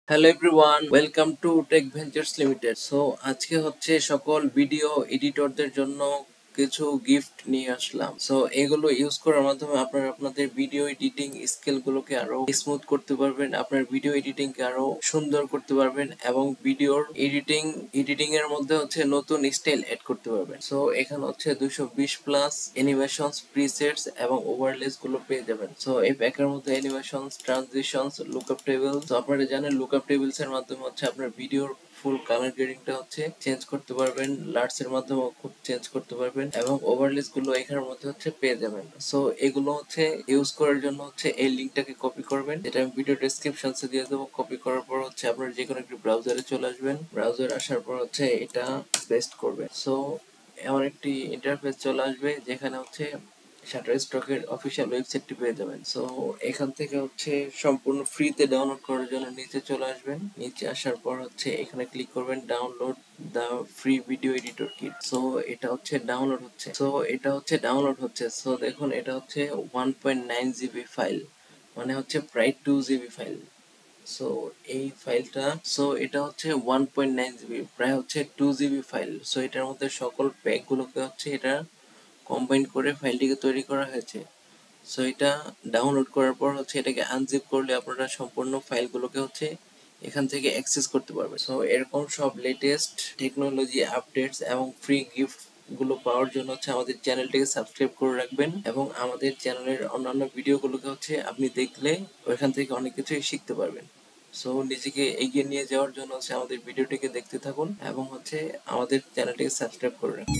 Hello everyone, welcome to Tech Ventures Limited. So আজকে হচ্ছে সকল ভিডিও এডিটরদের জন্য কিছু গিফট নিয়ে আসলাম। সো এগুলো ইউজ করার মাধ্যমে আপনারা আপনাদের ভিডিও এডিটিং স্কিলগুলোকে আরো স্মুথ করতে পারবেন, আপনার ভিডিও এডিটিংকে আরো সুন্দর করতে পারবেন এবং ভিডিওর এডিটিং এর মধ্যে হচ্ছে নতুন স্টাইল এড করতে পারবেন। সো এখানে হচ্ছে 220 প্লাস অ্যানিমেশনস, প্রিসেটস এবং ওভারলেস গুলো পেয়ে যাবেন। সো এই প্যাকের মধ্যে অ্যানিমেশনস, ট্রানজিশনস, লুকআপ টেবিল। তো আপনারা জানেন লুকআপ টেবিলস এর মাধ্যমে হচ্ছে আপনার ভিডিওর ফুল কালার গ্রেডিংটা হচ্ছে চেঞ্জ করতে পারবেন, লার্টস এর মাধ্যমে খুব চেঞ্জ করতে পারবেন এবং ওভারলেস গুলো এখানের মধ্যে হচ্ছে পেয়ে যাবেন। সো এগুলো হচ্ছে ইউজ করার জন্য হচ্ছে এই লিংকটাকে কপি করবেন, যেটা আমি ভিডিও ডেসক্রিপশনসে দিয়ে দেবো। কপি করার পর হচ্ছে আপনারা যে কোনো একটি ব্রাউজারে চলে আসবেন, ব্রাউজারে আসার পর হচ্ছে এটা পেস্ট করবেন। সো এমন একটি ইন্টারফেস চলে আসবে যেখানে হচ্ছে শাটারস্টকের অফিসিয়াল ওয়েবসাইটটি পেয়ে যাবেন। সো এখান থেকে হচ্ছে সম্পূর্ণ ফ্রিতে ডাউনলোড করার জন্য নিচে চলে আসবেন। নিচে আসার পর হচ্ছে এখানে ক্লিক করবেন download the free video editor kit. So এটা হচ্ছে ডাউনলোড হচ্ছে। সো দেখুন এটা হচ্ছে 1.9 জিবি ফাইল, মানে হচ্ছে প্রায় 2 জিবি ফাইল। সো এই ফাইলটা, সো এটা হচ্ছে 1.9 জিবি, প্রায় হচ্ছে 2 জিবি ফাইল। সো এটার মধ্যে সকল প্যাকগুলোকে হচ্ছে এটা কম্বাইন করে ফাইলটিকে তৈরি করা হয়েছে। সো এটা ডাউনলোড করার পর হচ্ছে এটাকে আনজিপ করলে আপনারা সম্পূর্ণ ফাইলগুলোকে হচ্ছে এখান থেকে অ্যাক্সেস করতে পারবেন। সো এরকম সব লেটেস্ট টেকনোলজি আপডেটস এবং ফ্রি গিফট গুলো পাওয়ার জন্য হচ্ছে আমাদের চ্যানেলটিকে সাবস্ক্রাইব করে রাখবেন এবং আমাদের চ্যানেলের অন্যান্য ভিডিওগুলোকে হচ্ছে আপনি দেখলে ওইখান থেকে অনেক কিছুই শিখতে পারবেন। সো নিজেকে এগিয়ে নিয়ে যাওয়ার জন্য হচ্ছে আমাদের ভিডিওটিকে দেখতে থাকুন এবং হচ্ছে আমাদের চ্যানেলটিকে সাবস্ক্রাইব করে রাখুন।